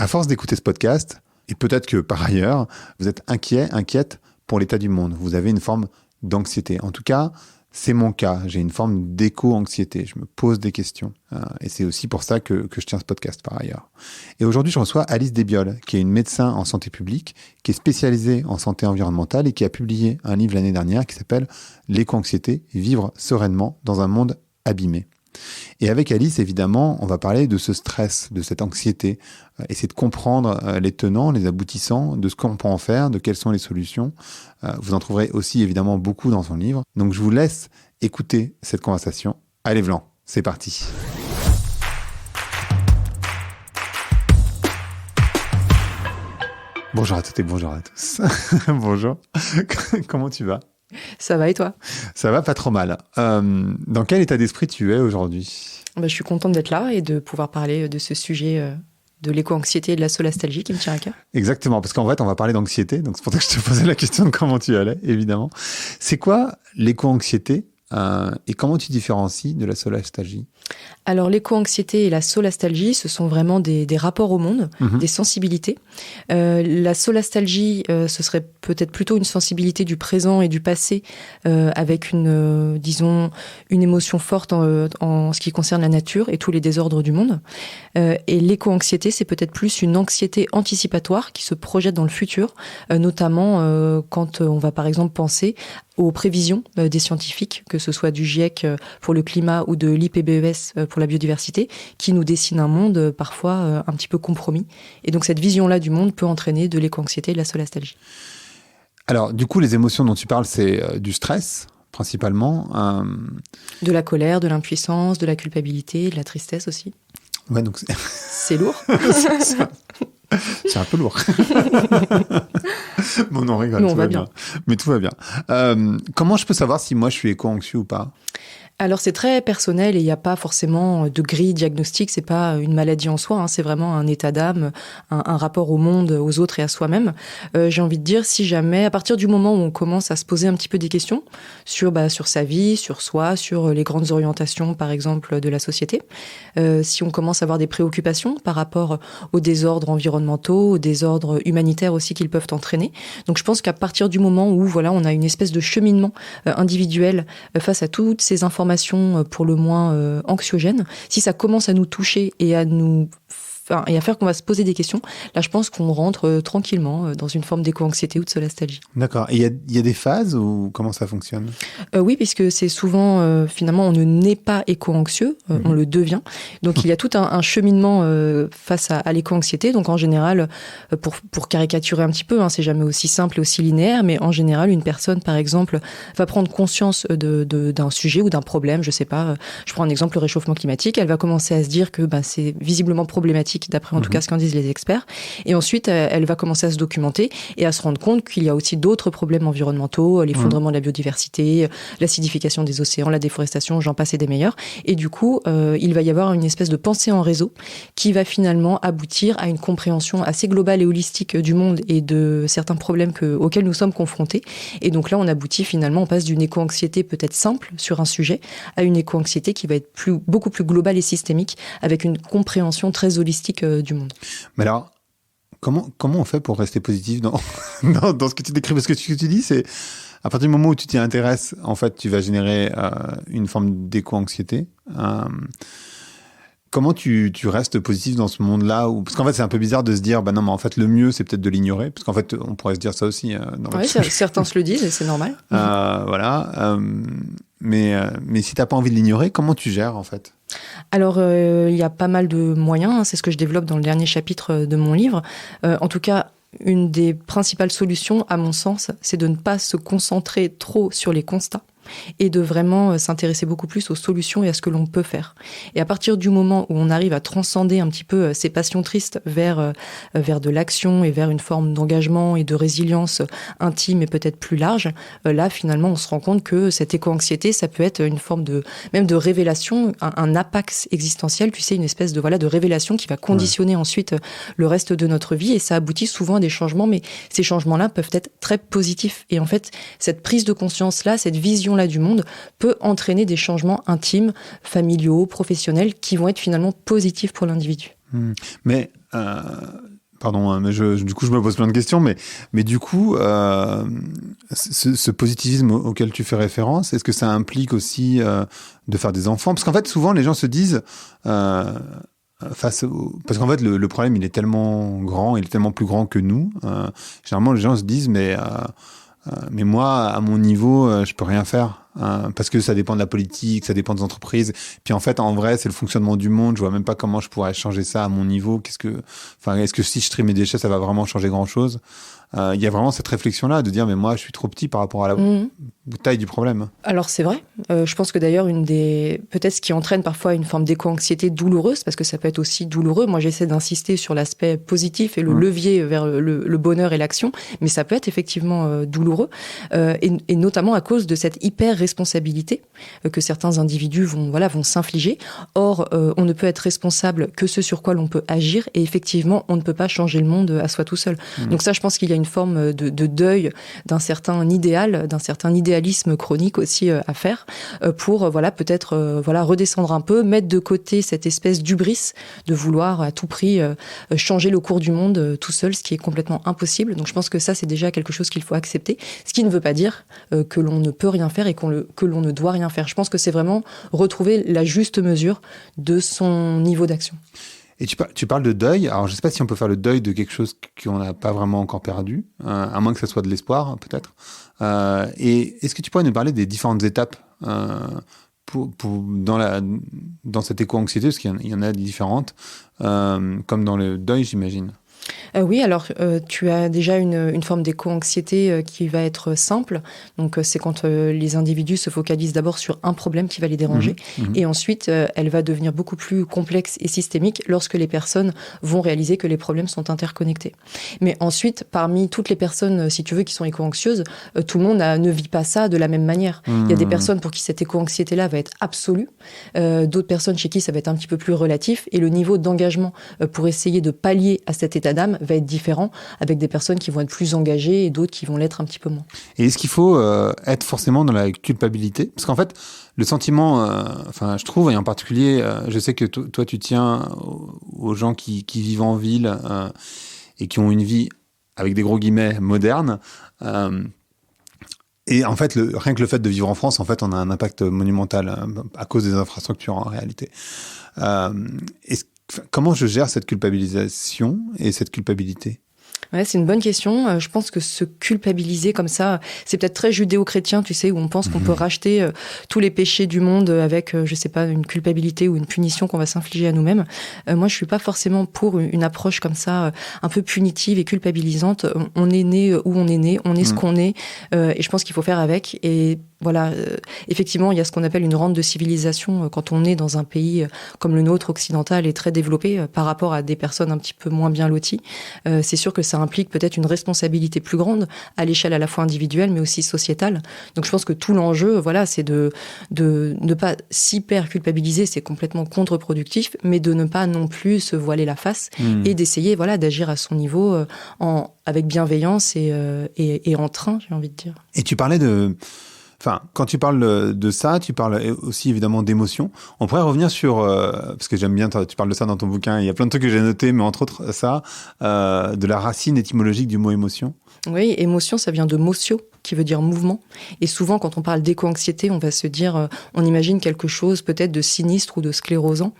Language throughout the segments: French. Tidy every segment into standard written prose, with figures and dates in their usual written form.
À force d'écouter ce podcast, et peut-être que par ailleurs, vous êtes inquiète pour l'état du monde. Vous avez une forme d'anxiété. En tout cas, c'est mon cas. J'ai une forme d'éco-anxiété. Je me pose des questions. Et c'est aussi pour ça que je tiens ce podcast par ailleurs. Et aujourd'hui, je reçois Alice Desbioles, qui est une médecin en santé publique, qui est spécialisée en santé environnementale et qui a publié un livre l'année dernière qui s'appelle « L'éco-anxiété, vivre sereinement dans un monde abîmé ». Et avec Alice, évidemment, on va parler de ce stress, de cette anxiété, essayer de comprendre les tenants, les aboutissants, de ce qu'on peut en faire, de quelles sont les solutions. Vous en trouverez aussi évidemment beaucoup dans son livre. Donc je vous laisse écouter cette conversation. Allez Vlan, c'est parti. Bonjour à toutes et bonjour à tous. Bonjour, comment tu vas ? Ça va et toi ? Ça va pas trop mal. Dans quel état d'esprit tu es aujourd'hui ? Je suis contente d'être là et de pouvoir parler de ce sujet de l'éco-anxiété et de la solastalgie qui me tient à cœur. Exactement, parce qu'en fait, on va parler d'anxiété, donc c'est pour ça que je te posais la question de comment tu allais, évidemment. C'est quoi l'éco-anxiété et comment tu différencies de la solastalgie ? Alors l'éco-anxiété et la solastalgie, ce sont vraiment des rapports au monde, des sensibilités. La solastalgie, ce serait peut-être plutôt une sensibilité du présent et du passé, avec une émotion forte en ce qui concerne la nature et tous les désordres du monde. Et l'éco-anxiété, c'est peut-être plus une anxiété anticipatoire qui se projette dans le futur, notamment quand on va par exemple penser aux prévisions des scientifiques, que ce soit du GIEC pour le climat ou de l'IPBES pour la biodiversité, qui nous dessine un monde parfois un petit peu compromis. Et donc cette vision-là du monde peut entraîner de l'éco-anxiété et de la solastalgie. Alors du coup, les émotions dont tu parles, c'est du stress principalement. De la colère, de l'impuissance, de la culpabilité, de la tristesse aussi. Ouais, donc c'est lourd. C'est un peu lourd. Bon, on rigole, mais tout va bien. Mais tout va bien. Comment je peux savoir si moi je suis éco-anxieux ou pas ? Alors c'est très personnel et il n'y a pas forcément de grille diagnostique, c'est pas une maladie en soi, c'est vraiment un état d'âme, un rapport au monde, aux autres et à soi-même. J'ai envie de dire, si jamais, à partir du moment où on commence à se poser un petit peu des questions sur sa vie, sur soi, sur les grandes orientations par exemple de la société, si on commence à avoir des préoccupations par rapport aux désordres environnementaux, aux désordres humanitaires aussi qu'ils peuvent entraîner. Donc je pense qu'à partir du moment où on a une espèce de cheminement individuel face à toutes ces informations pour le moins anxiogènes, si ça commence à nous toucher et à faire qu'on va se poser des questions, là je pense qu'on rentre tranquillement dans une forme d'éco-anxiété ou de solastalgie. D'accord. Et il y a des phases ou comment ça fonctionne ? Oui, puisque c'est souvent, finalement, on ne naît pas éco-anxieux, on le devient. Donc il y a tout un cheminement face à l'éco-anxiété. Donc en général, pour caricaturer un petit peu, c'est jamais aussi simple et aussi linéaire, mais en général, une personne, par exemple, va prendre conscience d'un sujet ou d'un problème, je sais pas, je prends un exemple, le réchauffement climatique, elle va commencer à se dire que c'est visiblement problématique, d'après en tout cas ce qu'en disent les experts. Et ensuite, elle va commencer à se documenter et à se rendre compte qu'il y a aussi d'autres problèmes environnementaux, l'effondrement de la biodiversité, l'acidification des océans, la déforestation, j'en passe et des meilleurs. Et du coup, il va y avoir une espèce de pensée en réseau qui va finalement aboutir à une compréhension assez globale et holistique du monde et de certains problèmes auxquels nous sommes confrontés. Et donc là, on passe d'une éco-anxiété peut-être simple sur un sujet à une éco-anxiété qui va être beaucoup plus globale et systémique avec une compréhension très holistique du monde. Mais alors, comment on fait pour rester positif dans ce que tu décris ? Parce que ce que tu dis, c'est à partir du moment où tu t'y intéresses, en fait, tu vas générer une forme d'éco-anxiété. Comment tu restes positif dans ce monde-là parce qu'en fait, c'est un peu bizarre de se dire, non, mais en fait, le mieux, c'est peut-être de l'ignorer. Parce qu'en fait, on pourrait se dire ça aussi. Oui, certains se le disent et c'est normal. Voilà. Mais si tu n'as pas envie de l'ignorer, comment tu gères, en fait ? Alors, il y a pas mal de moyens. C'est ce que je développe dans le dernier chapitre de mon livre. En tout cas, une des principales solutions, à mon sens, c'est de ne pas se concentrer trop sur les constats et de vraiment s'intéresser beaucoup plus aux solutions et à ce que l'on peut faire. Et à partir du moment où on arrive à transcender un petit peu ces passions tristes vers de l'action et vers une forme d'engagement et de résilience intime et peut-être plus large, là, finalement, on se rend compte que cette éco-anxiété, ça peut être une forme même de révélation, un apax existentiel, tu sais, une espèce de révélation qui va conditionner ensuite le reste de notre vie et ça aboutit souvent à des changements, mais ces changements-là peuvent être très positifs. Et en fait, cette prise de conscience-là, cette vision du monde peut entraîner des changements intimes, familiaux, professionnels qui vont être finalement positifs pour l'individu. Mais pardon, hein, mais du coup, je me pose plein de questions, mais du coup, ce positivisme auquel tu fais référence, est-ce que ça implique aussi de faire des enfants? Parce qu'en fait, souvent, les gens se disent, parce qu'en fait, le problème, il est tellement grand, il est tellement plus grand que nous. Généralement, les gens se disent, mais moi, à mon niveau, je peux rien faire. Parce que ça dépend de la politique, ça dépend des entreprises. Puis en fait, en vrai, c'est le fonctionnement du monde. Je vois même pas comment je pourrais changer ça à mon niveau. Est-ce que si je trie mes déchets, ça va vraiment changer grand-chose? Il y a vraiment cette réflexion-là de dire, mais moi, je suis trop petit par rapport à la taille du problème. Alors c'est vrai. Je pense que d'ailleurs peut-être ce qui entraîne parfois une forme d'éco-anxiété douloureuse, parce que ça peut être aussi douloureux. Moi, j'essaie d'insister sur l'aspect positif et le levier vers le bonheur et l'action, mais ça peut être effectivement douloureux, et notamment à cause de cette hyper-responsabilité que certains individus vont s'infliger. Or, on ne peut être responsable que ce sur quoi l'on peut agir, et effectivement, on ne peut pas changer le monde à soi tout seul. Donc ça, je pense qu'il y a une forme de deuil d'un certain idéal, d'un certain idéalisme chronique aussi à faire pour peut-être redescendre un peu, mettre de côté cette espèce d'hubris de vouloir à tout prix changer le cours du monde tout seul, ce qui est complètement impossible. Donc je pense que ça, c'est déjà quelque chose qu'il faut accepter, ce qui ne veut pas dire que l'on ne peut rien faire et que l'on ne doit rien faire. Je pense que c'est vraiment retrouver la juste mesure de son niveau d'action. Et tu parles de deuil. Alors, je ne sais pas si on peut faire le deuil de quelque chose qu'on n'a pas vraiment encore perdu, à moins que ce soit de l'espoir, peut-être. Et est-ce que tu pourrais nous parler des différentes étapes dans cette éco-anxiété, parce qu'il y en a différentes, comme dans le deuil, j'imagine. Oui, alors tu as déjà une forme d'éco-anxiété qui va être simple. Donc c'est quand les individus se focalisent d'abord sur un problème qui va les déranger. Et ensuite, elle va devenir beaucoup plus complexe et systémique lorsque les personnes vont réaliser que les problèmes sont interconnectés. Mais ensuite, parmi toutes les personnes, si tu veux, qui sont éco-anxieuses, tout le monde ne vit pas ça de la même manière. Il y a des personnes pour qui cette éco-anxiété-là va être absolue, d'autres personnes chez qui ça va être un petit peu plus relatif, et le niveau d'engagement pour essayer de pallier à cet état d'âme va être différent, avec des personnes qui vont être plus engagées et d'autres qui vont l'être un petit peu moins. Et est-ce qu'il faut être forcément dans la culpabilité? Parce qu'en fait, le sentiment, je trouve, et en particulier, je sais que toi, tu tiens aux gens qui vivent en ville et qui ont une vie, avec des gros guillemets, moderne. Et en fait, rien que le fait de vivre en France, en fait, on a un impact monumental à cause des infrastructures, en réalité. Comment je gère cette culpabilisation et cette culpabilité? Ouais, c'est une bonne question. Je pense que se culpabiliser comme ça, c'est peut-être très judéo-chrétien, tu sais, où on pense qu'on peut racheter tous les péchés du monde avec, je sais pas, une culpabilité ou une punition qu'on va s'infliger à nous-mêmes. Moi, je suis pas forcément pour une approche comme ça, un peu punitive et culpabilisante. On est né où on est né, on est ce qu'on est, et je pense qu'il faut faire avec. Et voilà, effectivement, il y a ce qu'on appelle une rente de civilisation quand on est dans un pays comme le nôtre, occidental, et très développé par rapport à des personnes un petit peu moins bien loties. C'est sûr que ça implique peut-être une responsabilité plus grande à l'échelle à la fois individuelle, mais aussi sociétale. Donc je pense que tout l'enjeu, c'est de ne pas s'hyper culpabiliser, c'est complètement contre-productif, mais de ne pas non plus se voiler la face et d'essayer d'agir à son niveau avec bienveillance et entrain, j'ai envie de dire. Et tu parlais quand tu parles de ça, tu parles aussi évidemment d'émotions. On pourrait revenir sur, parce que j'aime bien, tu parles de ça dans ton bouquin, il y a plein de trucs que j'ai notés, mais entre autres ça, de la racine étymologique du mot émotion. Oui, émotion, ça vient de motio, qui veut dire mouvement. Et souvent, quand on parle d'éco-anxiété, on va se dire, on imagine quelque chose peut-être de sinistre ou de sclérosant.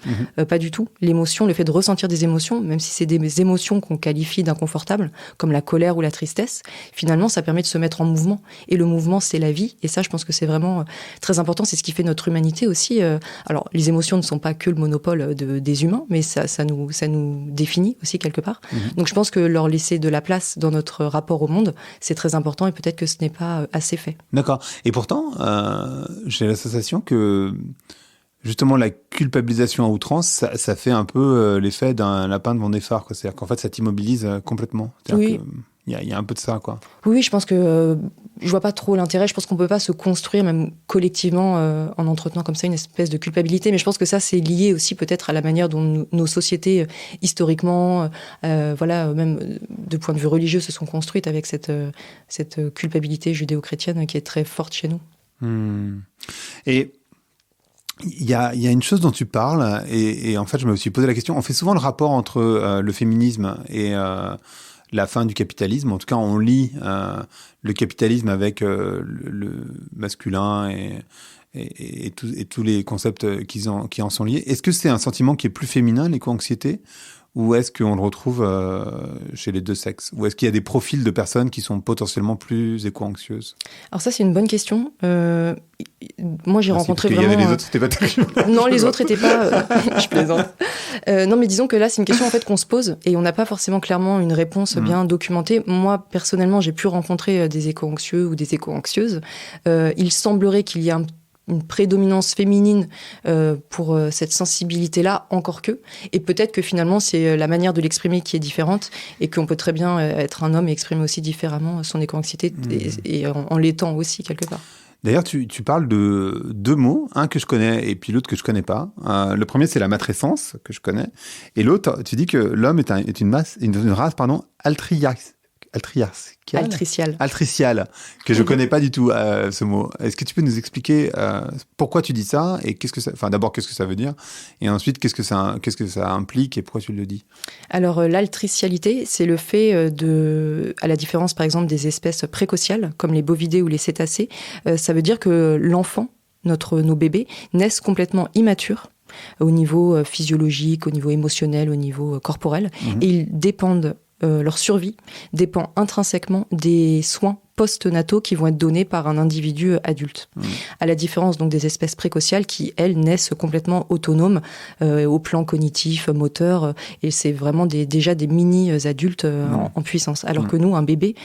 Pas du tout. L'émotion, le fait de ressentir des émotions, même si c'est des émotions qu'on qualifie d'inconfortables, comme la colère ou la tristesse, finalement, ça permet de se mettre en mouvement. Et le mouvement, c'est la vie. Et ça, je pense que c'est vraiment très important. C'est ce qui fait notre humanité aussi. Alors, les émotions ne sont pas que le monopole des humains, mais ça nous définit aussi quelque part. Donc, je pense que leur laisser de la place dans notre rapport au monde, c'est très important, et peut-être que ce n'est pas assez fait. D'accord. Et pourtant, j'ai la sensation que justement la culpabilisation à outrance, ça fait un peu l'effet d'un lapin devant des phares, quoi. C'est-à-dire qu'en fait, ça t'immobilise complètement. Oui. Il y a un peu de ça, quoi. Oui, je pense que je vois pas trop l'intérêt. Je pense qu'on peut pas se construire, même collectivement, en entretenant comme ça une espèce de culpabilité. Mais je pense que ça, c'est lié aussi peut-être à la manière dont nos sociétés, historiquement, même de point de vue religieux, se sont construites avec cette culpabilité judéo-chrétienne qui est très forte chez nous. Et Il y a une chose dont tu parles, et en fait, je me suis posé la question. On fait souvent le rapport entre le féminisme et la fin du capitalisme. En tout cas, on lit le capitalisme avec le masculin et tous les concepts qui en sont liés. Est-ce que c'est un sentiment qui est plus féminin, l'éco-anxiété, ou est-ce qu'on le retrouve chez les deux sexes? Ou est-ce qu'il y a des profils de personnes qui sont potentiellement plus éco-anxieuses? Alors ça, c'est une bonne question. Moi, j'ai rencontré parce qu'il vraiment... y avait les autres, c'était pas terrible. Non, les autres n'étaient pas... Je plaisante. Non, mais disons que là, c'est une question en fait qu'on se pose et on n'a pas forcément clairement une réponse bien documentée. Moi, personnellement, j'ai pu rencontrer des éco-anxieux ou des éco-anxieuses. Il semblerait qu'il y ait une prédominance féminine pour cette sensibilité-là, encore que. Et peut-être que finalement, c'est la manière de l'exprimer qui est différente et qu'on peut très bien être un homme et exprimer aussi différemment son éco-anxiété et en l'étant aussi, quelque part. D'ailleurs, tu parles de deux mots, un que je connais et puis l'autre que je connais pas. Le premier, c'est la matrescence, que je connais. Et l'autre, tu dis que l'homme est une race, altriciale, que je connais pas du tout ce mot. Est-ce que tu peux nous expliquer pourquoi tu dis ça et d'abord qu'est-ce que ça veut dire et ensuite qu'est-ce que ça implique et pourquoi tu le dis? Alors l'altricialité, c'est le fait à la différence par exemple des espèces précociales comme les bovidés ou les cétacés, ça veut dire que l'enfant, nos bébés, naissent complètement immatures au niveau physiologique, au niveau émotionnel, au niveau corporel, et ils dépendent leur survie dépend intrinsèquement des soins post-nataux qui vont être donnés par un individu adulte. À la différence donc des espèces précociales qui, elles, naissent complètement autonomes au plan cognitif, moteur, et c'est vraiment déjà des mini-adultes en puissance. Alors que nous, un bébé,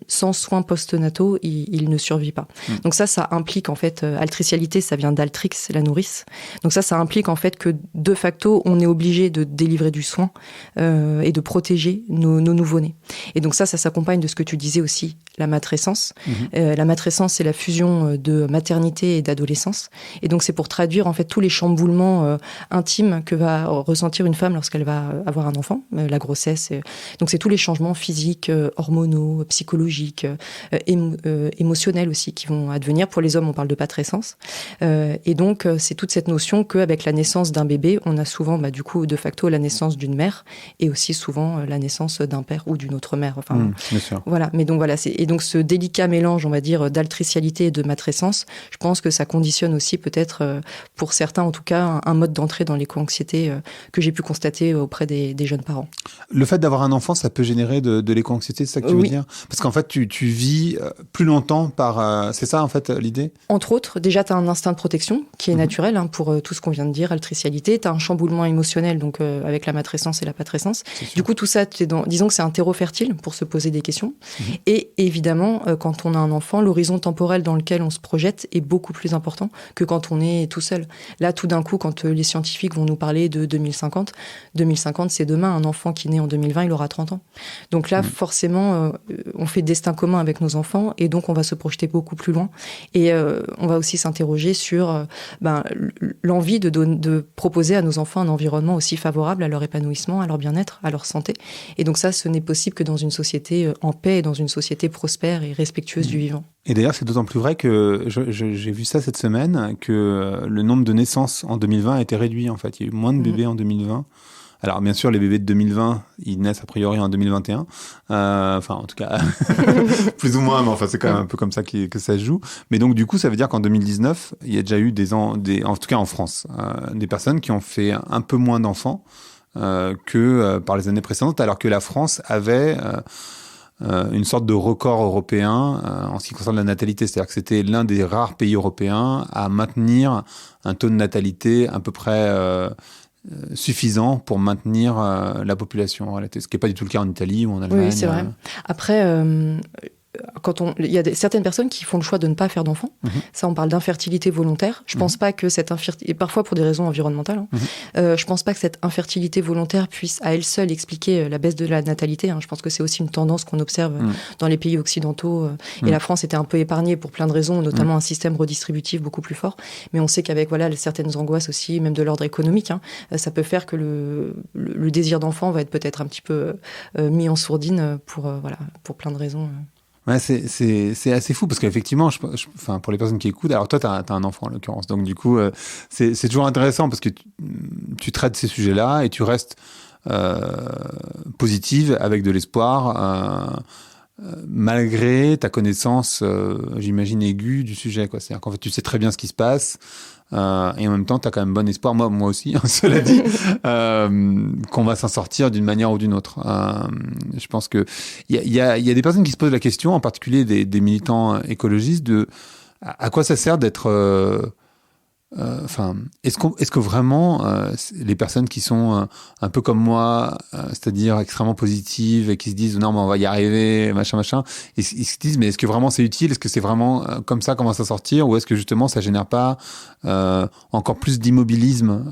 sans soins post-nataux, il ne survit pas. Donc ça implique en fait, altricialité, ça vient d'altrix, la nourrice. Donc ça implique en fait que de facto, on est obligé de délivrer du soin et de protéger nos nouveau-nés. Et donc ça s'accompagne de ce que tu disais aussi, la matrescence. La matrescence, c'est la fusion de maternité et d'adolescence. Et donc, c'est pour traduire, en fait, tous les chamboulements intimes que va ressentir une femme lorsqu'elle va avoir un enfant, la grossesse. Donc, c'est tous les changements physiques, hormonaux, psychologiques, émotionnels aussi qui vont advenir. Pour les hommes, on parle de patrescence. Et donc, c'est toute cette notion qu'avec la naissance d'un bébé, on a souvent, du coup, de facto, la naissance d'une mère et aussi souvent la naissance d'un père ou d'une autre mère. Enfin, bien sûr. Voilà. Mais donc, voilà, et donc ce délicat mélange, on va dire, d'altricialité et de matrescence, je pense que ça conditionne aussi peut-être, pour certains en tout cas, un mode d'entrée dans l'éco-anxiété que j'ai pu constater auprès des jeunes parents. Le fait d'avoir un enfant, ça peut générer de l'éco-anxiété, c'est ça que tu veux dire? Parce qu'en fait, tu vis plus longtemps c'est ça en fait l'idée? Entre autres, déjà tu as un instinct de protection qui est naturel pour tout ce qu'on vient de dire, altricialité, tu as un chamboulement émotionnel donc avec la matrescence et la patrescence. Du coup tout ça, disons que c'est un terreau fertile pour se poser des questions. Et évidemment, quand on a un enfant, l'horizon temporel dans lequel on se projette est beaucoup plus important que quand on est tout seul. Là, tout d'un coup, quand les scientifiques vont nous parler de 2050, c'est demain. Un enfant qui naît en 2020, il aura 30 ans. Donc là, forcément, on fait destin commun avec nos enfants et donc on va se projeter beaucoup plus loin. Et on va aussi s'interroger sur l'envie de proposer à nos enfants un environnement aussi favorable à leur épanouissement, à leur bien-être, à leur santé. Et donc ça, ce n'est possible que dans une société en paix et dans une société prospère et respectueuse du vivant. Et d'ailleurs, c'est d'autant plus vrai que j'ai vu ça cette semaine, que le nombre de naissances en 2020 a été réduit, en fait. Il y a eu moins de bébés en 2020. Alors, bien sûr, les bébés de 2020, ils naissent a priori en 2021. Enfin, en tout cas, plus ou moins, mais enfin, c'est quand même un peu comme ça que ça se joue. Mais donc, du coup, ça veut dire qu'en 2019, il y a déjà eu en tout cas en France, des personnes qui ont fait un peu moins d'enfants que par les années précédentes, alors que la France avait une sorte de record européen en ce qui concerne la natalité. C'est-à-dire que c'était l'un des rares pays européens à maintenir un taux de natalité à peu près suffisant pour maintenir la population en réalité. Ce qui n'est pas du tout le cas en Italie ou en Allemagne. Oui, c'est vrai. Après, il y a certaines personnes qui font le choix de ne pas faire d'enfants. Ça, on parle d'infertilité volontaire. Je pense pas que cette infertilité, et parfois pour des raisons environnementales, je pense pas que cette infertilité volontaire puisse à elle seule expliquer la baisse de la natalité. Je pense que c'est aussi une tendance qu'on observe dans les pays occidentaux. Et la France était un peu épargnée pour plein de raisons, notamment un système redistributif beaucoup plus fort. Mais on sait qu'avec certaines angoisses aussi, même de l'ordre économique, ça peut faire que le désir d'enfant va être peut-être un petit peu mis en sourdine pour plein de raisons. Ouais, c'est assez fou parce qu'effectivement, enfin, pour les personnes qui écoutent, alors toi, t'as un enfant en l'occurrence, donc du coup, c'est toujours intéressant parce que tu traites ces sujets-là et tu restes positive avec de l'espoir, malgré ta connaissance, j'imagine, aiguë du sujet, quoi. C'est-à-dire qu'en fait, tu sais très bien ce qui se passe. Et en même temps, tu as quand même bon espoir, moi aussi, hein, cela dit, qu'on va s'en sortir d'une manière ou d'une autre. Je pense que il y a des personnes qui se posent la question, en particulier des militants écologistes, de à quoi ça sert d'être... Enfin, est-ce que vraiment les personnes qui sont un peu comme moi, c'est-à-dire extrêmement positives et qui se disent non mais on va y arriver, machin, ils se disent mais est-ce que vraiment c'est utile, est-ce que c'est vraiment comme ça qu'on va s'en sortir, ou est-ce que justement ça génère pas encore plus d'immobilisme?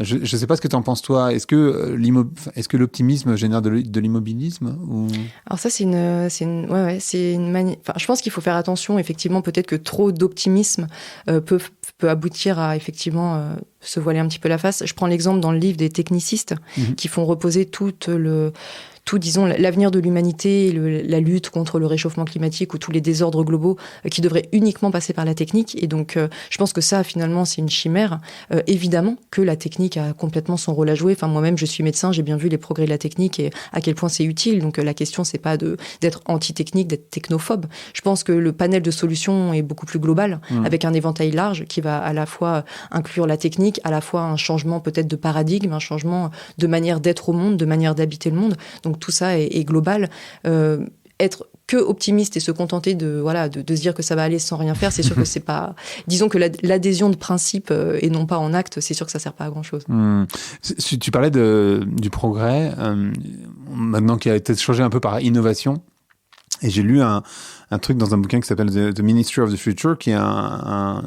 Je ne sais pas ce que tu en penses toi. Est-ce que l'optimisme génère de l'immobilisme ou... Alors ça, c'est une manière. Enfin, je pense qu'il faut faire attention. Effectivement, peut-être que trop d'optimisme peut aboutir à effectivement se voiler un petit peu la face. Je prends l'exemple dans le livre des technicistes qui font reposer disons, l'avenir de l'humanité, et la lutte contre le réchauffement climatique ou tous les désordres globaux qui devraient uniquement passer par la technique. Et donc, je pense que ça, finalement, c'est une chimère. Évidemment que la technique a complètement son rôle à jouer. Enfin, moi-même, je suis médecin, j'ai bien vu les progrès de la technique et à quel point c'est utile. Donc, la question, c'est pas d'être anti-technique, d'être technophobe. Je pense que le panel de solutions est beaucoup plus global, avec un éventail large qui va à la fois inclure la technique, à la fois un changement peut-être de paradigme, un changement de manière d'être au monde, de manière d'habiter le monde. Donc, tout ça est global. Être que optimiste et se contenter de se dire que ça va aller sans rien faire, c'est sûr que c'est pas... Disons que l'adhésion de principe et non pas en acte, c'est sûr que ça sert pas à grand-chose. Tu parlais du progrès, maintenant qui a été changé un peu par innovation. Et j'ai lu un truc dans un bouquin qui s'appelle The Ministry of the Future, qui est un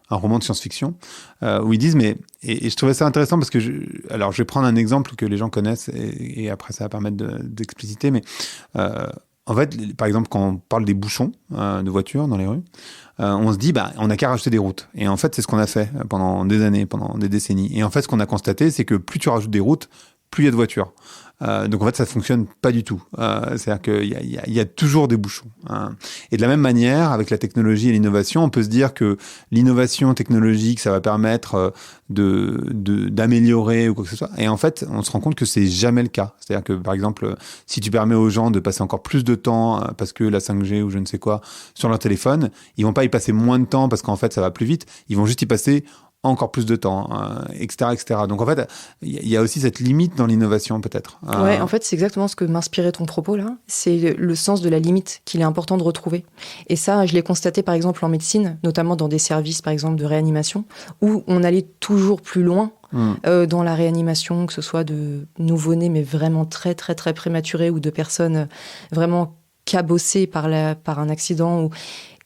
roman de science-fiction, où ils disent, et je trouvais ça intéressant parce que, alors je vais prendre un exemple que les gens connaissent et après ça va permettre d'expliciter, mais en fait, par exemple, quand on parle des bouchons de voitures dans les rues, on se dit, on n'a qu'à rajouter des routes. Et en fait, c'est ce qu'on a fait pendant des années, pendant des décennies. Et en fait, ce qu'on a constaté, c'est que plus tu rajoutes des routes, plus il y a de voitures. Donc en fait, ça fonctionne pas du tout. C'est-à-dire qu'il y a toujours des bouchons. Et de la même manière, avec la technologie et l'innovation, on peut se dire que l'innovation technologique, ça va permettre d'améliorer ou quoi que ce soit. Et en fait, on se rend compte que c'est jamais le cas. C'est-à-dire que, par exemple, si tu permets aux gens de passer encore plus de temps parce que la 5G ou je ne sais quoi sur leur téléphone, ils vont pas y passer moins de temps parce qu'en fait, ça va plus vite. Ils vont juste y passer encore plus de temps, etc., etc. Donc en fait, il y a aussi cette limite dans l'innovation peut-être. Ouais, en fait, c'est exactement ce que m'inspirait ton propos là. C'est le sens de la limite qu'il est important de retrouver. Et ça, je l'ai constaté par exemple en médecine, notamment dans des services par exemple de réanimation, où on allait toujours plus loin dans la réanimation, que ce soit de nouveau-nés mais vraiment très très très prématurés ou de personnes vraiment cabossées par un accident ou...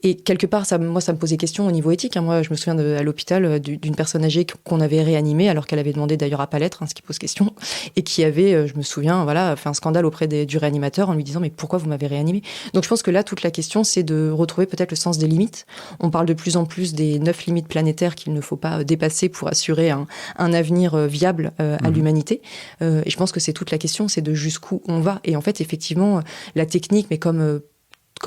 Et quelque part, moi, ça me posait question au niveau éthique. Moi, je me souviens à l'hôpital d'une personne âgée qu'on avait réanimée, alors qu'elle avait demandé d'ailleurs à pas l'être, ce qui pose question, et qui avait, je me souviens, fait un scandale auprès du réanimateur en lui disant « Mais pourquoi vous m'avez réanimé ?» Donc, je pense que là, toute la question, c'est de retrouver peut-être le sens des limites. On parle de plus en plus des 9 limites planétaires qu'il ne faut pas dépasser pour assurer un avenir viable à l'humanité. Et je pense que c'est toute la question, c'est de jusqu'où on va. Et en fait, effectivement, la technique, mais comme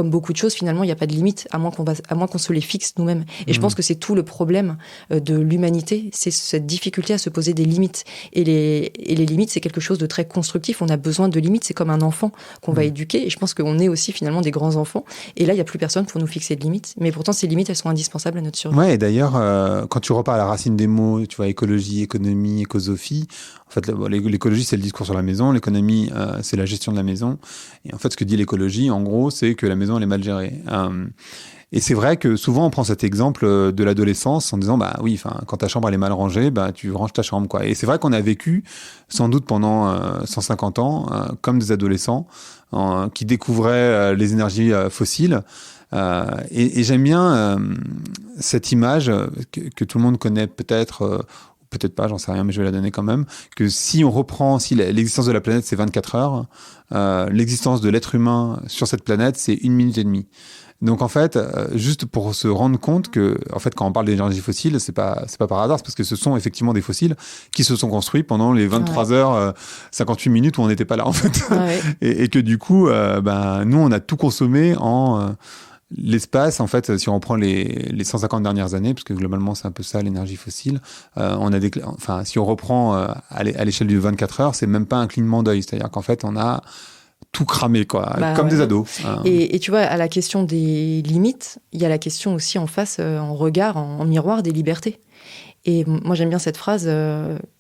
beaucoup de choses, finalement, il n'y a pas de limite, à moins qu'on se les fixe nous-mêmes. Et je pense que c'est tout le problème de l'humanité, c'est cette difficulté à se poser des limites. Et les limites, c'est quelque chose de très constructif. On a besoin de limites, c'est comme un enfant qu'on va éduquer. Et je pense qu'on est aussi finalement des grands enfants. Et là, il n'y a plus personne pour nous fixer de limites. Mais pourtant, ces limites, elles sont indispensables à notre survie. Ouais, et d'ailleurs, quand tu repars à la racine des mots, tu vois, écologie, économie, écosophie, en fait, l'écologie, c'est le discours sur la maison. L'économie, c'est la gestion de la maison. Et en fait, ce que dit l'écologie, en gros, c'est que la maison, elle est mal gérée. Et c'est vrai que souvent, on prend cet exemple de l'adolescence en disant, oui, quand ta chambre, elle est mal rangée, tu ranges ta chambre, quoi. Et c'est vrai qu'on a vécu, sans doute pendant 150 ans, comme des adolescents qui découvraient les énergies fossiles. Et j'aime bien cette image que tout le monde connaît peut-être... peut-être pas, j'en sais rien, mais je vais la donner quand même, que si on reprend, si l'existence de la planète, c'est 24 heures, l'existence de l'être humain sur cette planète, c'est 1 minute et demie. Donc en fait, juste pour se rendre compte que, en fait, quand on parle d'énergie fossile, c'est pas par hasard, c'est parce que ce sont effectivement des fossiles qui se sont construits pendant les 23 heures 58 minutes où on n'était pas là en fait, et que du coup, nous on a tout consommé en l'espace. En fait, si on reprend les 150 dernières années, parce que globalement c'est un peu ça l'énergie fossile, si on reprend à l'échelle de 24 heures, c'est même pas un clignement d'œil, c'est-à-dire qu'en fait on a tout cramé, quoi, comme des ados. Et tu vois, à la question des limites, il y a la question aussi en face, en regard, en miroir des libertés. Et moi, j'aime bien cette phrase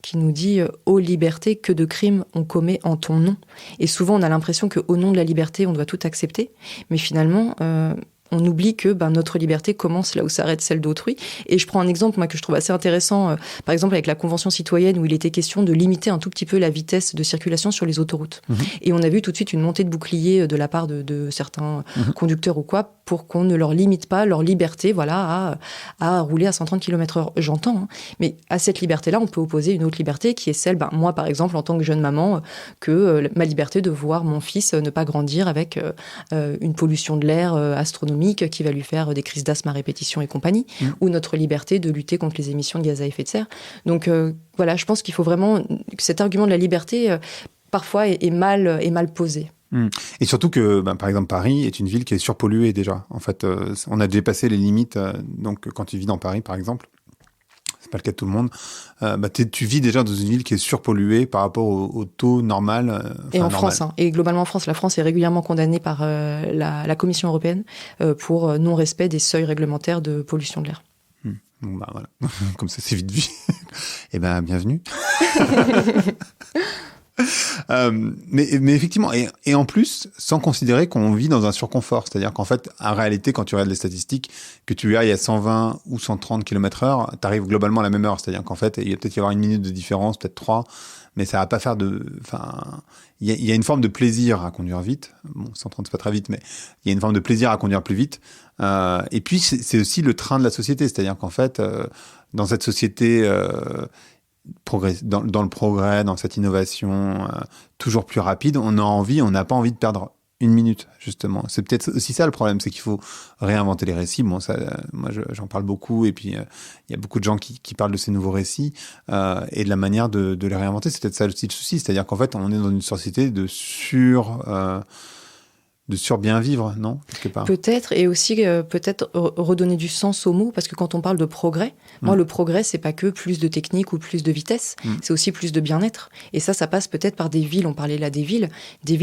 qui nous dit « Ô liberté, que de crimes on commet en ton nom ». Et souvent, on a l'impression qu'au nom de la liberté, on doit tout accepter. Mais finalement, on oublie que notre liberté commence là où s'arrête celle d'autrui. Et je prends un exemple moi, que je trouve assez intéressant, par exemple avec la Convention citoyenne, où il était question de limiter un tout petit peu la vitesse de circulation sur les autoroutes. Et on a vu tout de suite une montée de bouclier de la part de certains conducteurs ou quoi, pour qu'on ne leur limite pas leur liberté à rouler à 130 km/h. J'entends, hein, mais à cette liberté-là, on peut opposer une autre liberté qui est celle, moi par exemple, en tant que jeune maman, que ma liberté de voir mon fils ne pas grandir avec une pollution de l'air astronomique qui va lui faire des crises d'asthme à répétition et compagnie, ou notre liberté de lutter contre les émissions de gaz à effet de serre. Donc voilà, je pense qu'il faut vraiment que cet argument de la liberté parfois est mal posé. Et surtout que, par exemple, Paris est une ville qui est surpolluée déjà. En fait, on a dépassé les limites. Donc, quand tu vis dans Paris, par exemple, c'est pas le cas de tout le monde, tu vis déjà dans une ville qui est surpolluée par rapport au taux normal. Et en France, et globalement en France, la France est régulièrement condamnée par la Commission européenne pour non-respect des seuils réglementaires de pollution de l'air. Bon, voilà. Comme ça, c'est vite vu. Eh ben, bienvenue. Mais effectivement, et en plus, sans considérer qu'on vit dans un surconfort. C'est-à-dire qu'en fait, en réalité, quand tu regardes les statistiques, que tu ailles à 120 ou 130 km/h, tu arrives globalement à la même heure. C'est-à-dire qu'en fait, il va peut-être y avoir 1 minute de différence, peut-être 3, mais ça va pas faire il y a une forme de plaisir à conduire vite. Bon, 130, c'est pas très vite, mais il y a une forme de plaisir à conduire plus vite. Et puis, c'est aussi le train de la société. C'est-à-dire qu'en fait, dans cette société... dans le progrès, dans cette innovation toujours plus rapide, on n'a pas envie de perdre 1 minute, justement. C'est peut-être aussi ça le problème, c'est qu'il faut réinventer les récits. Bon, ça, moi, j'en parle beaucoup, et puis il y a beaucoup de gens qui parlent de ces nouveaux récits et de la manière de les réinventer. C'est peut-être ça aussi le souci, c'est-à-dire qu'en fait, on est dans une société de bien vivre, non, quelque part. Peut-être, et aussi peut-être redonner du sens aux mots, parce que quand on parle de progrès, moi le progrès c'est pas que plus de technique ou plus de vitesse, c'est aussi plus de bien-être. Et ça passe peut-être par des villes, on parlait là des villes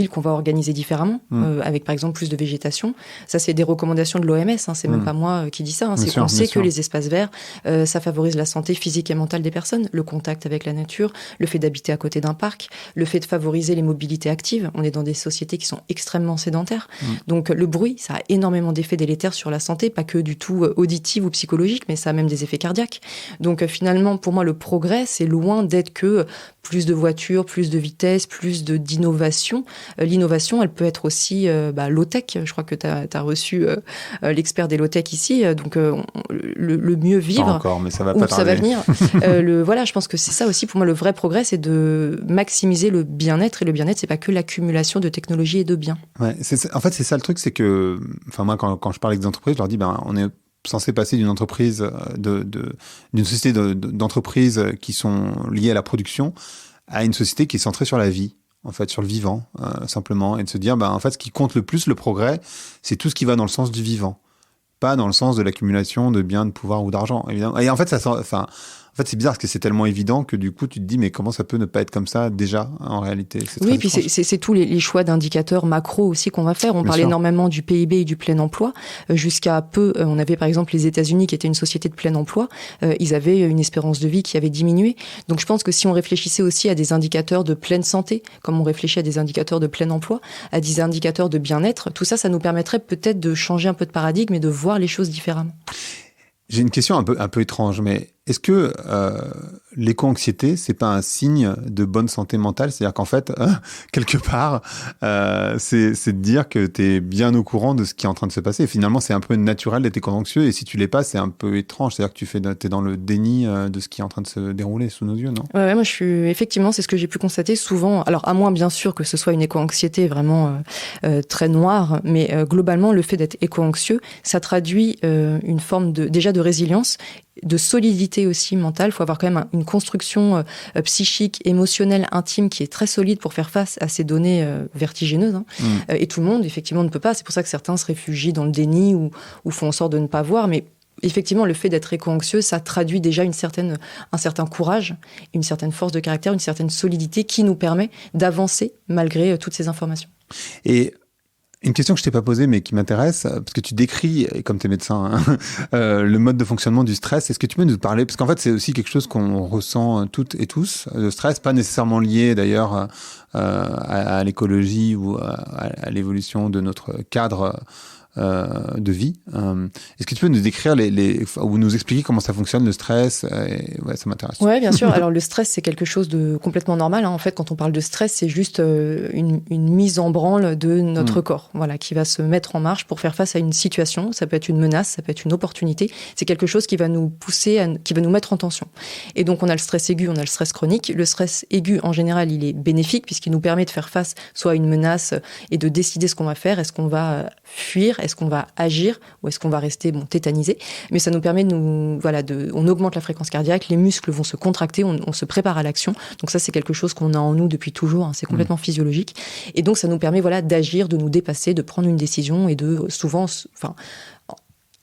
qu'on va organiser différemment, avec par exemple plus de végétation. Ça c'est des recommandations de l'OMS, c'est même pas moi qui dis ça, on sait que les espaces verts, ça favorise la santé physique et mentale des personnes, le contact avec la nature, le fait d'habiter à côté d'un parc, le fait de favoriser les mobilités actives. On est dans des sociétés qui sont extrêmement sédentaires. Donc le bruit, ça a énormément d'effets délétères sur la santé, pas que du tout auditif ou psychologique, mais ça a même des effets cardiaques. Donc finalement, pour moi, le progrès, c'est loin d'être que plus de voitures, plus de vitesse, plus d'innovation. L'innovation, elle peut être aussi low-tech. Je crois que tu as reçu l'expert des low-tech ici. Donc le mieux vivre... Pas encore, mais ça va pas tarder. Ça va venir. Voilà, je pense que c'est ça aussi. Pour moi, le vrai progrès, c'est de maximiser le bien-être. Et le bien-être, c'est pas que l'accumulation de technologies et de biens. Ouais, en fait, c'est ça le truc, c'est que... Enfin, moi, quand je parle avec des entreprises, je leur dis, on est censé passer d'une entreprise, d'une société d'entreprises qui sont liées à la production à une société qui est centrée sur la vie, en fait, sur le vivant, simplement, et de se dire, en fait, ce qui compte le plus, le progrès, c'est tout ce qui va dans le sens du vivant, pas dans le sens de l'accumulation de biens, de pouvoir ou d'argent, évidemment. Et en fait, en fait, c'est bizarre parce que c'est tellement évident que du coup, tu te dis, mais comment ça peut ne pas être comme ça déjà, en réalité? Oui, puis c'est tous les choix d'indicateurs macro aussi qu'on va faire. On parlait énormément du PIB et du plein emploi. Jusqu'à peu, on avait par exemple les États-Unis qui étaient une société de plein emploi. Ils avaient une espérance de vie qui avait diminué. Donc je pense que si on réfléchissait aussi à des indicateurs de pleine santé, comme on réfléchit à des indicateurs de plein emploi, à des indicateurs de bien-être, tout ça, ça nous permettrait peut-être de changer un peu de paradigme et de voir les choses différemment. J'ai une question un peu étrange, mais est-ce que l'éco-anxiété, c'est pas un signe de bonne santé mentale? C'est-à-dire qu'en fait, quelque part, c'est de dire que tu es bien au courant de ce qui est en train de se passer. Et finalement, c'est un peu naturel d'être éco-anxieux. Et si tu l'es pas, c'est un peu étrange. C'est-à-dire que t'es dans le déni de ce qui est en train de se dérouler sous nos yeux, non? Ouais, moi, effectivement, c'est ce que j'ai pu constater souvent. Alors, à moins, bien sûr, que ce soit une éco-anxiété vraiment très noire, mais globalement, le fait d'être éco-anxieux, ça traduit une forme déjà de résilience, de solidité aussi mentale. Il faut avoir quand même une construction psychique, émotionnelle, intime qui est très solide pour faire face à ces données vertigineuses. Hein. Et tout le monde, effectivement, ne peut pas. C'est pour ça que certains se réfugient dans le déni ou font en sorte de ne pas voir. Mais effectivement, le fait d'être éco-anxieux, ça traduit déjà un certain courage, une certaine force de caractère, une certaine solidité qui nous permet d'avancer malgré toutes ces informations. Et une question que je t'ai pas posée, mais qui m'intéresse, parce que tu décris, comme t'es médecin, hein, le mode de fonctionnement du stress. Est-ce que tu peux nous parler? Parce qu'en fait, c'est aussi quelque chose qu'on ressent toutes et tous. Le stress, pas nécessairement lié d'ailleurs à l'écologie ou à l'évolution de notre cadre de vie. Est-ce que tu peux nous décrire ou nous expliquer comment ça fonctionne, le stress? Ouais, ça m'intéresse. Ouais, bien sûr. Alors, le stress, c'est quelque chose de complètement normal. Hein. En fait, quand on parle de stress, c'est juste une mise en branle de notre corps, voilà, qui va se mettre en marche pour faire face à une situation. Ça peut être une menace, ça peut être une opportunité. C'est quelque chose qui va nous pousser, qui va nous mettre en tension. Et donc, on a le stress aigu, on a le stress chronique. Le stress aigu, en général, il est bénéfique puisqu'il nous permet de faire face soit à une menace et de décider ce qu'on va faire. Est-ce qu'on va fuir? Est-ce qu'on va agir ou est-ce qu'on va rester tétanisé? Mais ça nous permet on augmente la fréquence cardiaque, les muscles vont se contracter, on se prépare à l'action. Donc ça, c'est quelque chose qu'on a en nous depuis toujours, hein, c'est complètement physiologique. Et donc ça nous permet d'agir, de nous dépasser, de prendre une décision et de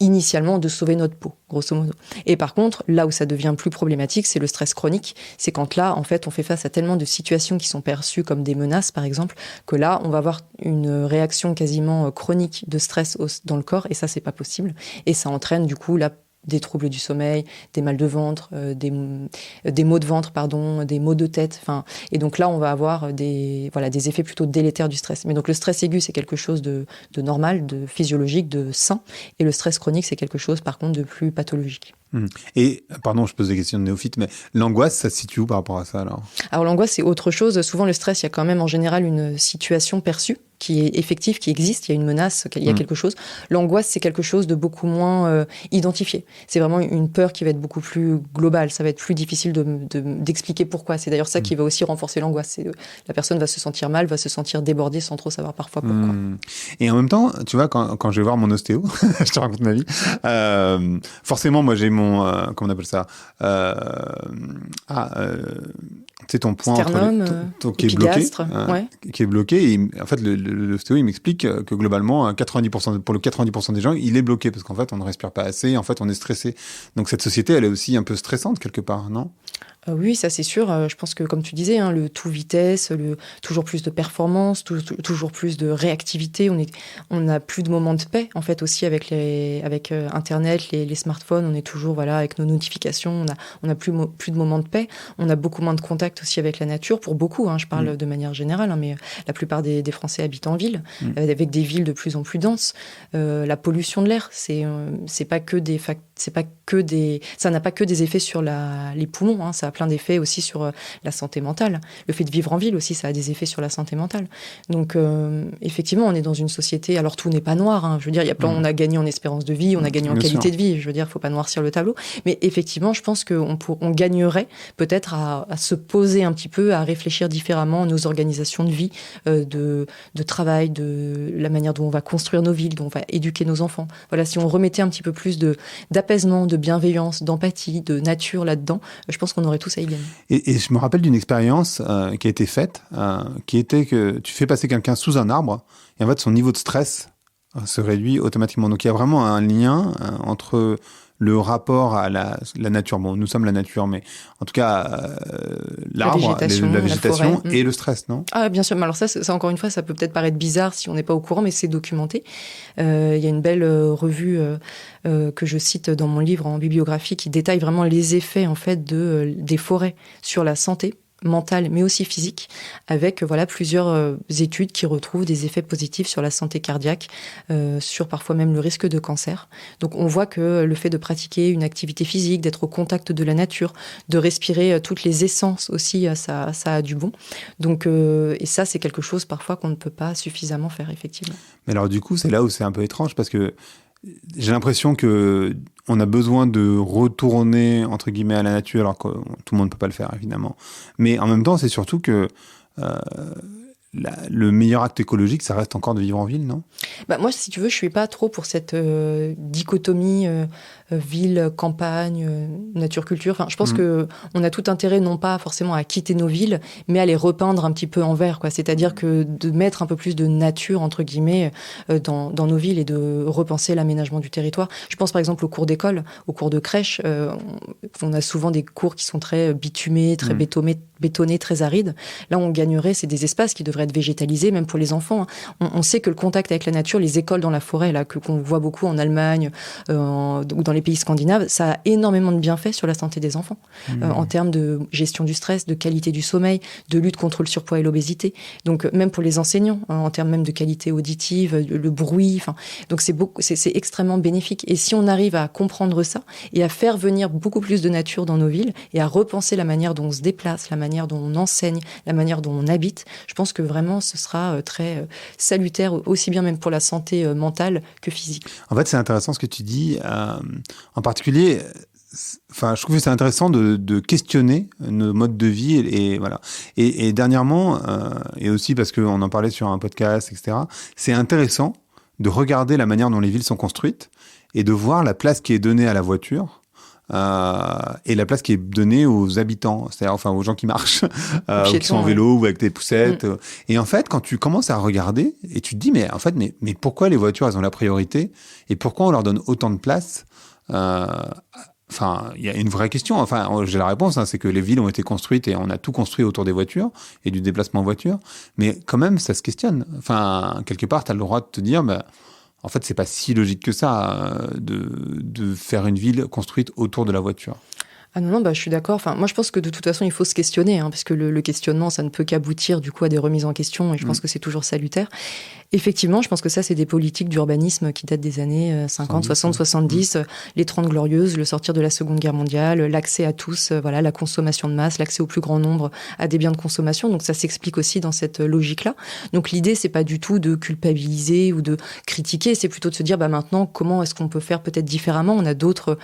initialement de sauver notre peau, grosso modo. Et par contre, là où ça devient plus problématique, c'est le stress chronique. C'est quand là, en fait, on fait face à tellement de situations qui sont perçues comme des menaces, par exemple, que là, on va avoir une réaction quasiment chronique de stress dans le corps, et ça, c'est pas possible. Et ça entraîne, du coup, des troubles du sommeil, des mal de ventre, des maux de ventre, des maux de tête. Et donc là, on va avoir des effets plutôt délétères du stress. Mais donc le stress aigu, c'est quelque chose de normal, de physiologique, de sain. Et le stress chronique, c'est quelque chose, par contre, de plus pathologique. Et, pardon, je pose des questions de néophyte, mais l'angoisse, ça se situe où par rapport à ça, alors? Alors l'angoisse, c'est autre chose. Souvent, le stress, il y a quand même en général une situation perçue qui est effective, qui existe, il y a une menace, il y a quelque chose. L'angoisse, c'est quelque chose de beaucoup moins identifié. C'est vraiment une peur qui va être beaucoup plus globale. Ça va être plus difficile d'expliquer pourquoi. C'est d'ailleurs ça qui va aussi renforcer l'angoisse. La personne va se sentir mal, va se sentir débordée sans trop savoir parfois pourquoi. Et en même temps, tu vois, quand je vais voir mon ostéo, je te raconte ma vie, forcément, moi, j'ai mon... comment on appelle ça? Tu sais, ton point sternum, qui est bloqué, ouais. Qui est bloqué. Et en fait, l'ostéo, il m'explique que globalement, pour le 90% des gens, il est bloqué parce qu'en fait, on ne respire pas assez. En fait, on est stressé. Donc cette société, elle est aussi un peu stressante quelque part, non? Oui, ça c'est sûr. Je pense que, comme tu disais, le tout vitesse, toujours plus de performance, toujours plus de réactivité. On n'a plus de moments de paix, en fait, aussi avec Internet, les smartphones. On est toujours avec nos notifications. On a plus de moments de paix. On a beaucoup moins de contact aussi avec la nature, pour beaucoup. Je parle de manière générale, mais la plupart des Français habitent en ville, avec des villes de plus en plus denses. La pollution de l'air, ça n'a pas que des effets sur les poumons, ça a plein d'effets aussi sur la santé mentale. Le fait de vivre en ville aussi, ça a des effets sur la santé mentale. Donc, effectivement, on est dans une société... Alors, tout n'est pas noir. Je veux dire, on a gagné en espérance de vie, on a gagné en qualité de vie. Je veux dire, il ne faut pas noircir le tableau. Mais effectivement, je pense qu'on gagnerait peut-être à se poser un petit peu, à réfléchir différemment nos organisations de vie, de travail, de la manière dont on va construire nos villes, dont on va éduquer nos enfants. Voilà, si on remettait un petit peu plus d'apaisement, de bienveillance, d'empathie, de nature là-dedans, je pense qu'on aurait tous à y gagner. Et je me rappelle d'une expérience qui a été faite, qui était que tu fais passer quelqu'un sous un arbre, et en fait, son niveau de stress se réduit automatiquement. Donc, il y a vraiment un lien entre le rapport à la nature. Bon, nous sommes la nature, mais en tout cas, l'arbre, la végétation et le stress, non? Ah, bien sûr. Mais alors ça, encore une fois, ça peut peut-être paraître bizarre si on n'est pas au courant, mais c'est documenté. Il y a une belle revue que je cite dans mon livre en bibliographie qui détaille vraiment les effets, en fait, des forêts sur la santé mentale, mais aussi physique, avec plusieurs études qui retrouvent des effets positifs sur la santé cardiaque, sur parfois même le risque de cancer. Donc on voit que le fait de pratiquer une activité physique, d'être au contact de la nature, de respirer toutes les essences aussi, ça a du bon. Donc, et ça, c'est quelque chose parfois qu'on ne peut pas suffisamment faire, effectivement. Mais alors du coup, c'est là où c'est un peu étrange, parce que j'ai l'impression que on a besoin de retourner, entre guillemets, à la nature, alors que tout le monde ne peut pas le faire, évidemment. Mais en même temps, c'est surtout que le meilleur acte écologique, ça reste encore de vivre en ville, non ? Moi, si tu veux, je suis pas trop pour cette dichotomie ville, campagne, nature, culture. Enfin, je pense que on a tout intérêt, non pas forcément à quitter nos villes, mais à les repeindre un petit peu en vert, quoi. C'est-à-dire que de mettre un peu plus de nature, entre guillemets, dans nos villes et de repenser l'aménagement du territoire. Je pense par exemple aux cours d'école, aux cours de crèche. On a souvent des cours qui sont très bitumés, très bétonnés, très arides. Là, on gagnerait, c'est des espaces qui devraient être végétalisés, même pour les enfants. On sait que le contact avec la nature, les écoles dans la forêt, là, qu'on voit beaucoup en Allemagne ou dans les pays scandinaves, ça a énormément de bienfaits sur la santé des enfants, en termes de gestion du stress, de qualité du sommeil, de lutte contre le surpoids et l'obésité. Donc, même pour les enseignants, en termes même de qualité auditive, le bruit. Donc, c'est extrêmement bénéfique. Et si on arrive à comprendre ça et à faire venir beaucoup plus de nature dans nos villes et à repenser la manière dont on se déplace, la manière dont on enseigne, la manière dont on habite, je pense que vraiment, ce sera très salutaire, aussi bien même pour la santé mentale que physique. En fait, c'est intéressant ce que tu dis. En particulier, je trouve que c'est intéressant de questionner nos modes de vie et voilà. Et dernièrement, et aussi parce qu'on en parlait sur un podcast, etc., c'est intéressant de regarder la manière dont les villes sont construites et de voir la place qui est donnée à la voiture. Et la place qui est donnée aux habitants, c'est-à-dire aux gens qui marchent, ou qui sont en vélo ou avec des poussettes. Et en fait, quand tu commences à regarder, et tu te dis, mais pourquoi les voitures, elles ont la priorité et pourquoi on leur donne autant de place il y a une vraie question. J'ai la réponse, c'est que les villes ont été construites et on a tout construit autour des voitures et du déplacement en voiture. Mais quand même, ça se questionne. Quelque part, tu as le droit de te dire, en fait, c'est pas si logique que ça de faire une ville construite autour de la voiture. Ah non, je suis d'accord. Moi, je pense que de toute façon, il faut se questionner, parce que le questionnement, ça ne peut qu'aboutir du coup à des remises en question, et je pense que c'est toujours salutaire. Effectivement, je pense que ça, c'est des politiques d'urbanisme qui datent des années 50, 60, 70, les 30 glorieuses, le sortir de la Seconde Guerre mondiale, l'accès à tous, la consommation de masse, l'accès au plus grand nombre à des biens de consommation. Donc ça s'explique aussi dans cette logique-là. Donc l'idée, c'est pas du tout de culpabiliser ou de critiquer, c'est plutôt de se dire, maintenant, comment est-ce qu'on peut faire peut-être différemment ? On a d'autres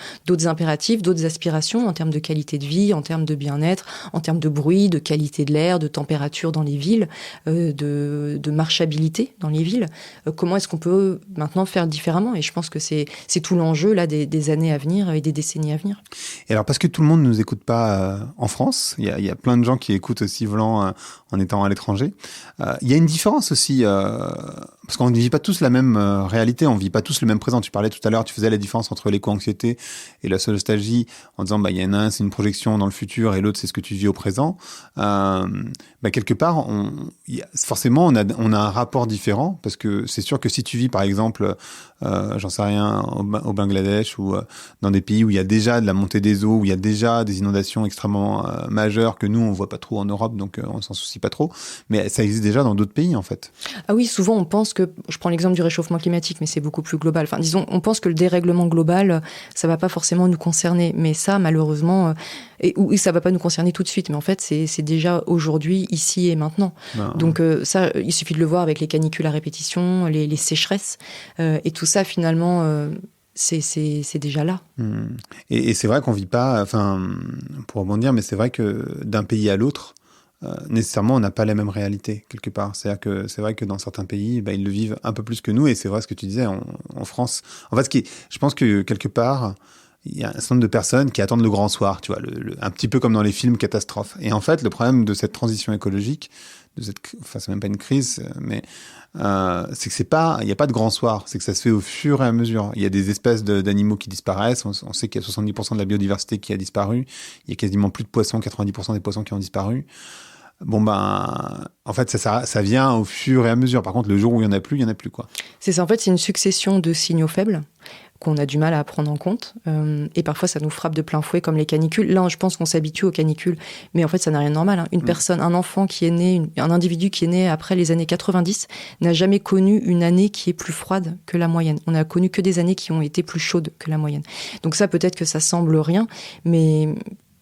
impératifs, d'autres aspirations en termes de qualité de vie, en termes de bien-être, en termes de bruit, de qualité de l'air, de température dans les villes, de marchabilité dans les villes. Comment est-ce qu'on peut maintenant faire différemment ? Et je pense que c'est tout l'enjeu là des années à venir et des décennies à venir. Et alors, parce que tout le monde ne nous écoute pas en France, il y a plein de gens qui écoutent aussi volant en étant à l'étranger. Il y a une différence aussi, parce qu'on ne vit pas tous la même réalité, on ne vit pas tous le même présent. Tu parlais tout à l'heure, tu faisais la différence entre l'éco-anxiété et la nostalgie en disant, il y en a un, c'est une projection dans le futur et l'autre, c'est ce que tu vis au présent. Quelque part, forcément, on a un rapport différent, parce que c'est sûr que si tu vis, par exemple, j'en sais rien, au Bangladesh ou dans des pays où il y a déjà de la montée des eaux, où il y a déjà des inondations extrêmement majeures que nous, on voit pas trop en Europe, donc on s'en soucie pas trop. Mais ça existe déjà dans d'autres pays, en fait. Ah oui, souvent, on pense que, je prends l'exemple du réchauffement climatique, mais c'est beaucoup plus global. Disons, on pense que le dérèglement global, ça va pas forcément nous concerner. Mais ça, malheureusement, ou ça va pas nous concerner tout de suite. Mais en fait, c'est déjà aujourd'hui, ici et maintenant. Donc ça, il suffit de le voir avec les canicules à répétition, les sécheresses, et tout ça, finalement, c'est déjà là. Et c'est vrai qu'on vit pas, pour rebondir, mais c'est vrai que d'un pays à l'autre, nécessairement, on n'a pas la même réalité, quelque part. C'est-à-dire que c'est vrai que dans certains pays, ils le vivent un peu plus que nous, et c'est vrai ce que tu disais, en France. En fait, je pense que quelque part, il y a un certain nombre de personnes qui attendent le grand soir, tu vois, un petit peu comme dans les films catastrophes. Et en fait, le problème de cette transition écologique, c'est même pas une crise, mais c'est que il n'y a pas de grand soir, c'est que ça se fait au fur et à mesure. Il y a des espèces d'animaux qui disparaissent, on sait qu'il y a 70% de la biodiversité qui a disparu, il y a quasiment plus de poissons, 90% des poissons qui ont disparu. En fait, ça vient au fur et à mesure. Par contre, le jour où il n'y en a plus, quoi. C'est ça, en fait, c'est une succession de signaux faibles qu'on a du mal à prendre en compte. Et parfois, ça nous frappe de plein fouet, comme les canicules. Là, je pense qu'on s'habitue aux canicules, mais en fait, ça n'a rien de normal. Une personne, un enfant qui est né, un individu qui est né après les années 90, n'a jamais connu une année qui est plus froide que la moyenne. On n'a connu que des années qui ont été plus chaudes que la moyenne. Donc ça, peut-être que ça semble rien, mais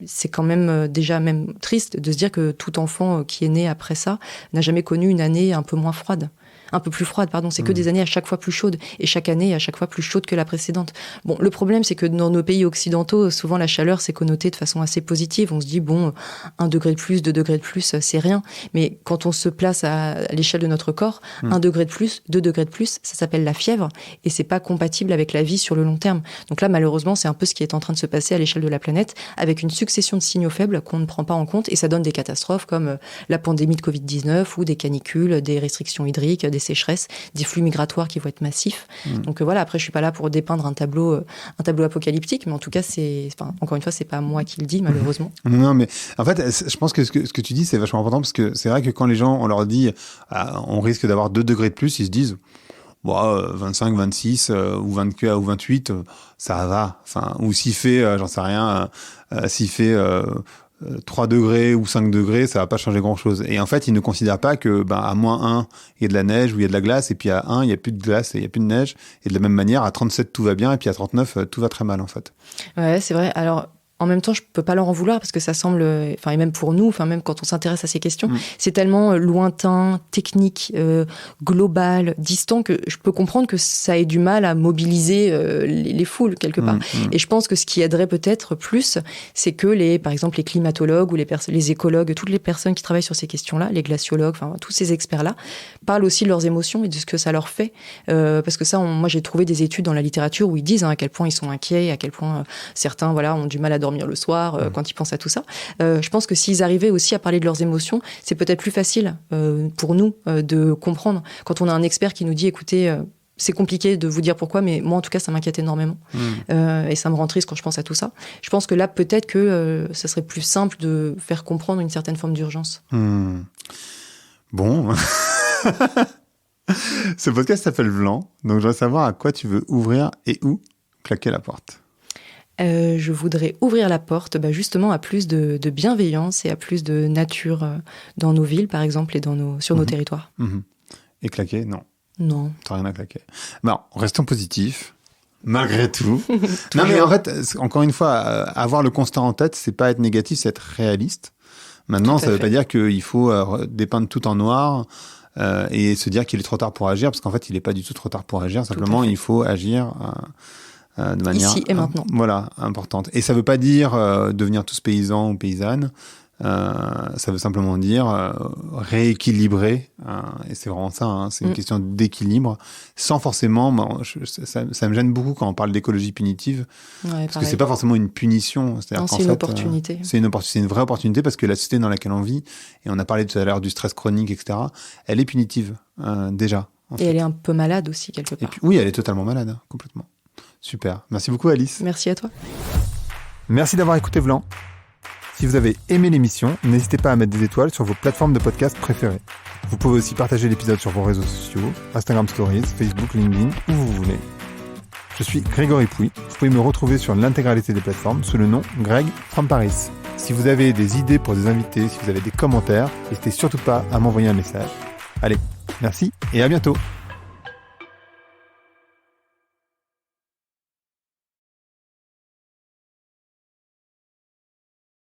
c'est quand même déjà même triste de se dire que tout enfant qui est né après ça n'a jamais connu une année un peu moins froide. Un peu plus froide, pardon. C'est que des années à chaque fois plus chaudes. Et chaque année, à chaque fois plus chaude que la précédente. Bon, le problème, c'est que dans nos pays occidentaux, souvent la chaleur, c'est connoté de façon assez positive. On se dit, bon, 1 degré de plus, 2 degrés de plus, c'est rien. Mais quand on se place à l'échelle de notre corps, 1 degré de plus, 2 degrés de plus, ça s'appelle la fièvre. Et c'est pas compatible avec la vie sur le long terme. Donc là, malheureusement, c'est un peu ce qui est en train de se passer à l'échelle de la planète, avec une succession de signaux faibles qu'on ne prend pas en compte. Et ça donne des catastrophes comme la pandémie de Covid-19 ou des canicules, des restrictions hydriques, des sécheresses, des flux migratoires qui vont être massifs. Donc voilà, après je suis pas là pour dépeindre un tableau apocalyptique, mais en tout cas encore une fois, c'est pas moi qui le dis, malheureusement. Non, mais en fait, je pense que ce que tu dis, c'est vachement important, parce que c'est vrai que quand les gens, on leur dit on risque d'avoir 2 degrés de plus, ils se disent 25, 26 ou 24 ou 28, ça va. Enfin, ou s'il fait, j'en sais rien, s'il fait 3 degrés ou 5 degrés, ça va pas changer grand-chose. Et en fait, ils ne considèrent pas que à -1, il y a de la neige ou il y a de la glace, et puis à 1, il y a plus de glace et il y a plus de neige. Et de la même manière, à 37, tout va bien, et puis à 39, tout va très mal, en fait. Ouais, c'est vrai. Alors, en même temps, je peux pas leur en vouloir parce que ça semble, et même pour nous, même quand on s'intéresse à ces questions, c'est tellement lointain, technique, global, distant, que je peux comprendre que ça ait du mal à mobiliser les foules quelque part. Et je pense que ce qui aiderait peut-être plus, c'est que par exemple, les climatologues ou les écologues, toutes les personnes qui travaillent sur ces questions-là, les glaciologues, tous ces experts-là, parlent aussi de leurs émotions et de ce que ça leur fait. Parce que ça, moi, j'ai trouvé des études dans la littérature où ils disent à quel point ils sont inquiets, à quel point certains, ont du mal à dormir le soir quand ils pensent à tout ça. Je pense que s'ils arrivaient aussi à parler de leurs émotions, c'est peut-être plus facile pour nous de comprendre. Quand on a un expert qui nous dit, écoutez, c'est compliqué de vous dire pourquoi, mais moi, en tout cas, ça m'inquiète énormément. Et ça me rend triste quand je pense à tout ça. Je pense que là, peut-être que ça serait plus simple de faire comprendre une certaine forme d'urgence. Bon. Ce podcast s'appelle Vlan, donc je voudrais savoir à quoi tu veux ouvrir et où claquer la porte. Je voudrais ouvrir la porte justement à plus de bienveillance et à plus de nature dans nos villes, par exemple, et sur nos territoires. Et claquer, non. Non. T'as rien à claquer. Restons positifs, malgré tout. Non, mais en fait, encore une fois, avoir le constat en tête, c'est pas être négatif, c'est être réaliste. Maintenant, ça veut pas dire qu'il faut dépeindre tout en noir et se dire qu'il est trop tard pour agir, parce qu'en fait, il est pas du tout trop tard pour agir. Simplement, il faut agir de manière ici et maintenant. Importante. Et ça veut pas dire devenir tous paysans ou paysannes. Ça veut simplement dire rééquilibrer, et c'est vraiment ça, c'est une question d'équilibre, sans forcément, ça me gêne beaucoup quand on parle d'écologie punitive, parce que c'est pas forcément une punition, c'est-à-dire c'est une opportunité. C'est une vraie opportunité, parce que la société dans laquelle on vit, et on a parlé tout à l'heure du stress chronique, etc., elle est punitive, déjà. Et elle est un peu malade aussi, quelque part. Et puis, oui, elle est totalement malade, complètement. Super. Merci beaucoup, Alice. Merci à toi. Merci d'avoir écouté Vlan. Si vous avez aimé l'émission, n'hésitez pas à mettre des étoiles sur vos plateformes de podcast préférées. Vous pouvez aussi partager l'épisode sur vos réseaux sociaux, Instagram Stories, Facebook, LinkedIn, où vous voulez. Je suis Grégory Pouy. Vous pouvez me retrouver sur l'intégralité des plateformes sous le nom Greg from Paris. Si vous avez des idées pour des invités, si vous avez des commentaires, n'hésitez surtout pas à m'envoyer un message. Allez, merci et à bientôt.